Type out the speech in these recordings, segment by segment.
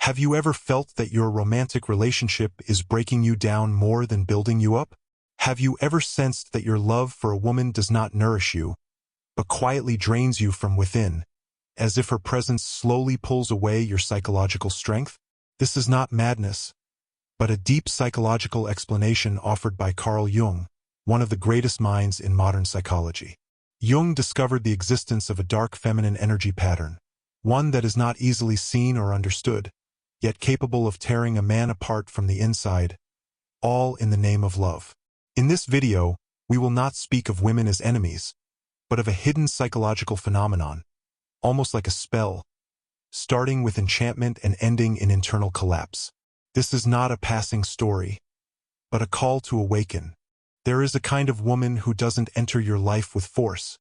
Have you ever felt that your romantic relationship is breaking you down more than building you up? Have you ever sensed that your love for a woman does not nourish you, but quietly drains you from within, as if her presence slowly pulls away your psychological strength? This is not madness, but a deep psychological explanation offered by Carl Jung, one of the greatest minds in modern psychology. Jung discovered the existence of a dark feminine energy pattern, one that is not easily seen or understood, yet capable of tearing a man apart from the inside, all in the name of love. In this video, we will not speak of women as enemies, but of a hidden psychological phenomenon, almost like a spell, starting with enchantment and ending in internal collapse. This is not a passing story, but a call to awaken. There is a kind of woman who doesn't enter your life with force,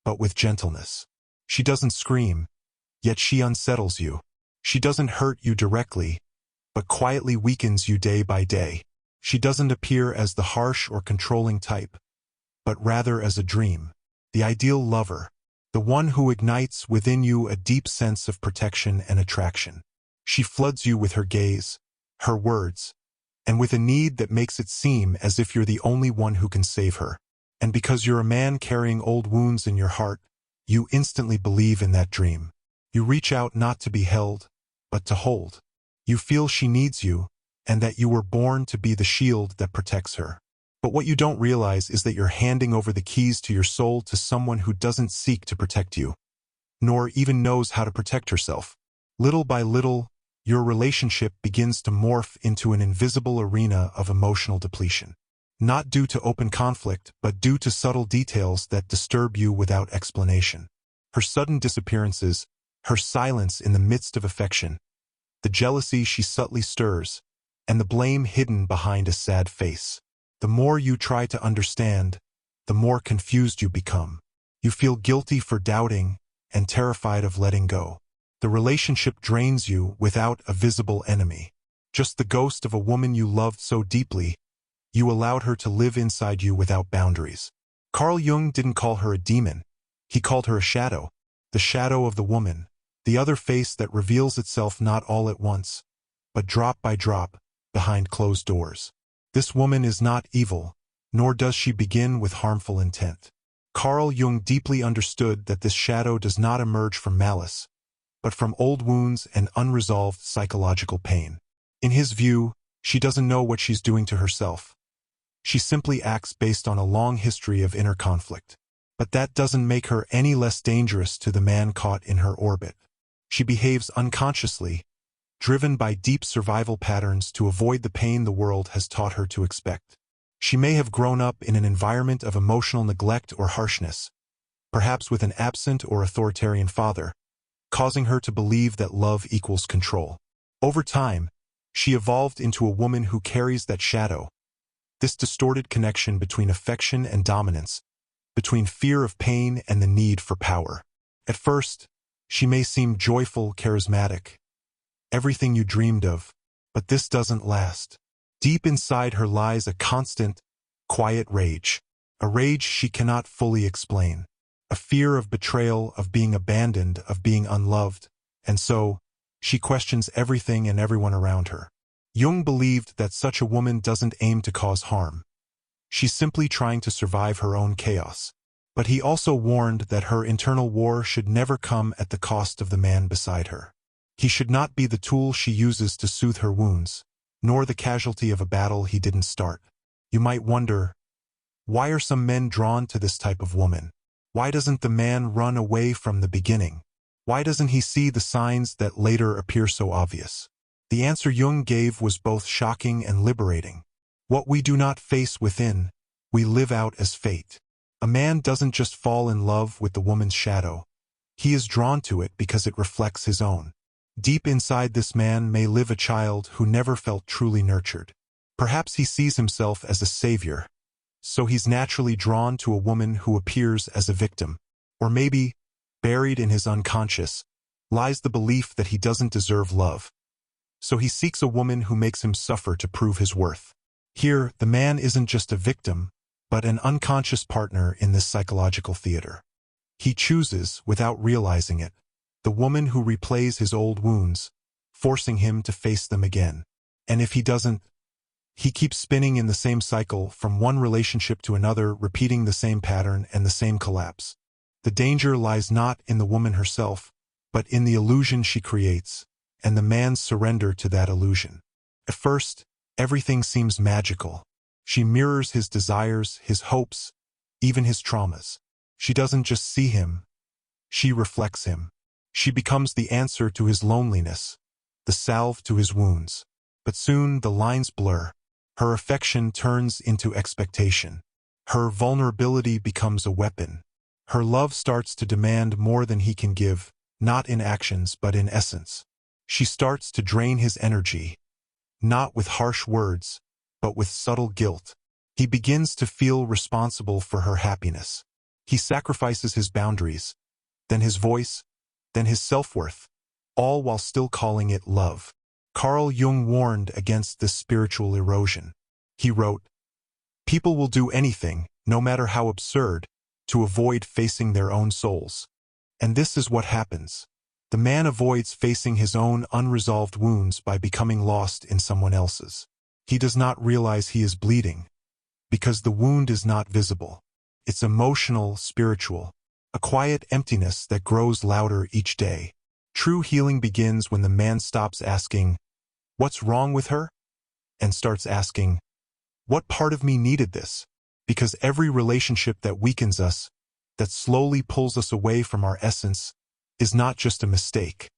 but with gentleness. She doesn't scream, yet she unsettles you. She doesn't hurt you directly, but quietly weakens you day by day. She doesn't appear as the harsh or controlling type, but rather as a dream, the ideal lover, the one who ignites within you a deep sense of protection and attraction. She floods you with her gaze, her words, and with a need that makes it seem as if you're the only one who can save her. And because you're a man carrying old wounds in your heart, you instantly believe in that dream. You reach out not to be held, but to hold. You feel she needs you, and that you were born to be the shield that protects her. But what you don't realize is that you're handing over the keys to your soul to someone who doesn't seek to protect you, nor even knows how to protect herself. Little by little, your relationship begins to morph into an invisible arena of emotional depletion. Not due to open conflict, but due to subtle details that disturb you without explanation. Her sudden disappearances, her silence in the midst of affection, the jealousy she subtly stirs, and the blame hidden behind a sad face. The more you try to understand, the more confused you become. You feel guilty for doubting and terrified of letting go. The relationship drains you without a visible enemy. Just the ghost of a woman you loved so deeply, you allowed her to live inside you without boundaries. Carl Jung didn't call her a demon. He called her a shadow, the shadow of the woman, the other face that reveals itself not all at once, but drop by drop, behind closed doors. This woman is not evil, nor does she begin with harmful intent. Carl Jung deeply understood that this shadow does not emerge from malice, but from old wounds and unresolved psychological pain. In his view, she doesn't know what she's doing to herself. She simply acts based on a long history of inner conflict. But that doesn't make her any less dangerous to the man caught in her orbit. She behaves unconsciously, driven by deep survival patterns to avoid the pain the world has taught her to expect. She may have grown up in an environment of emotional neglect or harshness, perhaps with an absent or authoritarian father, causing her to believe that love equals control. Over time, she evolved into a woman who carries that shadow, this distorted connection between affection and dominance, between fear of pain and the need for power. At first, she may seem joyful, charismatic, everything you dreamed of, but this doesn't last. Deep inside her lies a constant, quiet rage, a rage she cannot fully explain, a fear of betrayal, of being abandoned, of being unloved, and so, she questions everything and everyone around her. Jung believed that such a woman doesn't aim to cause harm. She's simply trying to survive her own chaos. But he also warned that her internal war should never come at the cost of the man beside her. He should not be the tool she uses to soothe her wounds, nor the casualty of a battle he didn't start. You might wonder, why are some men drawn to this type of woman? Why doesn't the man run away from the beginning? Why doesn't he see the signs that later appear so obvious? The answer Jung gave was both shocking and liberating. What we do not face within, we live out as fate. A man doesn't just fall in love with the woman's shadow. He is drawn to it because it reflects his own. Deep inside this man may live a child who never felt truly nurtured. Perhaps he sees himself as a savior, so he's naturally drawn to a woman who appears as a victim. Or maybe, buried in his unconscious, lies the belief that he doesn't deserve love. So he seeks a woman who makes him suffer to prove his worth. Here, the man isn't just a victim, but an unconscious partner in this psychological theater. He chooses, without realizing it, the woman who replays his old wounds, forcing him to face them again. And if he doesn't, he keeps spinning in the same cycle from one relationship to another, repeating the same pattern and the same collapse. The danger lies not in the woman herself, but in the illusion she creates, and the man's surrender to that illusion. At first, everything seems magical. She mirrors his desires, his hopes, even his traumas. She doesn't just see him, she reflects him. She becomes the answer to his loneliness, the salve to his wounds. But soon the lines blur. Her affection turns into expectation. Her vulnerability becomes a weapon. Her love starts to demand more than he can give, not in actions but in essence. She starts to drain his energy, not with harsh words, but with subtle guilt. He begins to feel responsible for her happiness. He sacrifices his boundaries, then his voice, then his self-worth, all while still calling it love. Carl Jung warned against this spiritual erosion. He wrote, "People will do anything, no matter how absurd, to avoid facing their own souls. And this is what happens. The man avoids facing his own unresolved wounds by becoming lost in someone else's. He does not realize he is bleeding, because the wound is not visible. It's emotional, spiritual, a quiet emptiness that grows louder each day. True healing begins when the man stops asking, 'What's wrong with her?' and starts asking, 'What part of me needed this?' Because every relationship that weakens us, that slowly pulls us away from our essence, is not just a mistake.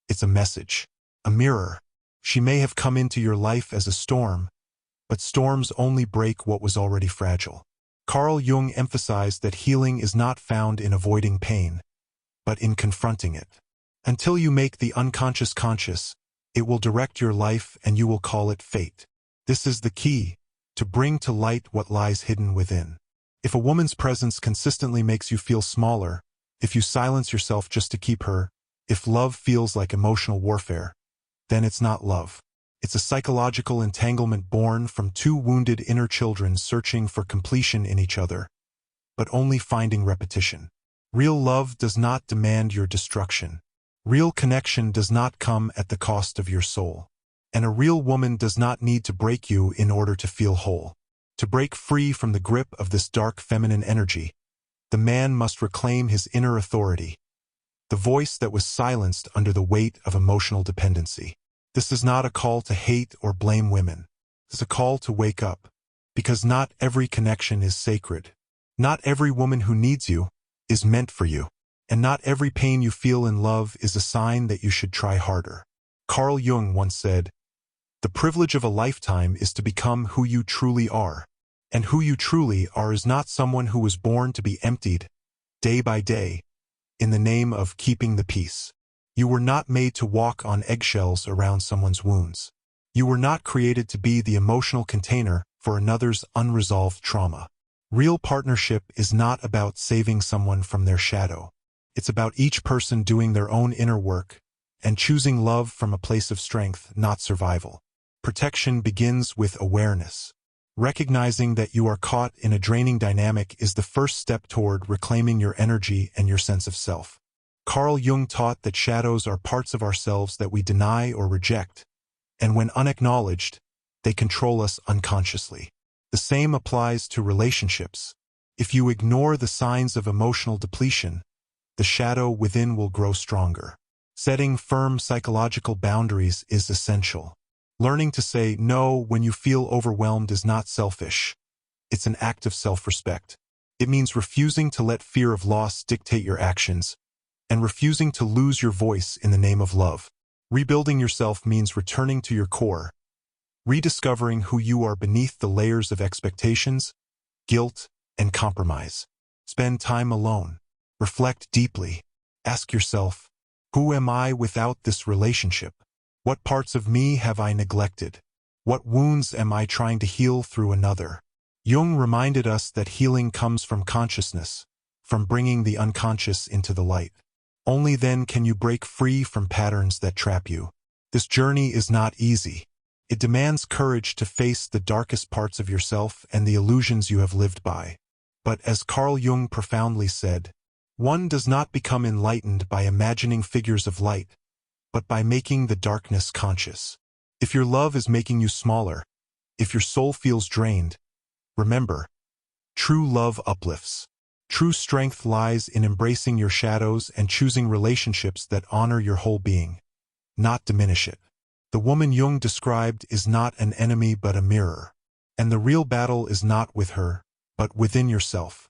It's a message, a mirror. She may have come into your life as a storm, but storms only break what was already fragile." Carl Jung emphasized that healing is not found in avoiding pain, but in confronting it. Until you make the unconscious conscious, it will direct your life and you will call it fate. This is the key, to bring to light what lies hidden within. If a woman's presence consistently makes you feel smaller, if you silence yourself just to keep her, if love feels like emotional warfare, then it's not love. It's a psychological entanglement born from two wounded inner children searching for completion in each other, but only finding repetition. Real love does not demand your destruction. Real connection does not come at the cost of your soul. And a real woman does not need to break you in order to feel whole. To break free from the grip of this dark feminine energy, the man must reclaim his inner authority, the voice that was silenced under the weight of emotional dependency. This is not a call to hate or blame women. It's a call to wake up, because not every connection is sacred. Not every woman who needs you is meant for you, and not every pain you feel in love is a sign that you should try harder. Carl Jung once said, "The privilege of a lifetime is to become who you truly are, and who you truly are is not someone who was born to be emptied, day by day, in the name of keeping the peace. You were not made to walk on eggshells around someone's wounds. You were not created to be the emotional container for another's unresolved trauma. Real partnership is not about saving someone from their shadow. It's about each person doing their own inner work and choosing love from a place of strength, not survival. Protection begins with awareness. Recognizing that you are caught in a draining dynamic is the first step toward reclaiming your energy and your sense of self. Carl Jung taught that shadows are parts of ourselves that we deny or reject, and when unacknowledged, they control us unconsciously. The same applies to relationships. If you ignore the signs of emotional depletion, the shadow within will grow stronger. Setting firm psychological boundaries is essential. Learning to say no when you feel overwhelmed is not selfish. It's an act of self-respect. It means refusing to let fear of loss dictate your actions, and refusing to lose your voice in the name of love. Rebuilding yourself means returning to your core, rediscovering who you are beneath the layers of expectations, guilt, and compromise. Spend time alone. Reflect deeply. Ask yourself, who am I without this relationship? What parts of me have I neglected? What wounds am I trying to heal through another? Jung reminded us that healing comes from consciousness, from bringing the unconscious into the light. Only then can you break free from patterns that trap you. This journey is not easy. It demands courage to face the darkest parts of yourself and the illusions you have lived by. But as Carl Jung profoundly said, one does not become enlightened by imagining figures of light, but by making the darkness conscious. If your love is making you smaller, if your soul feels drained, remember, true love uplifts. True strength lies in embracing your shadows and choosing relationships that honor your whole being, not diminish it. The woman Jung described is not an enemy but a mirror, and the real battle is not with her, but within yourself.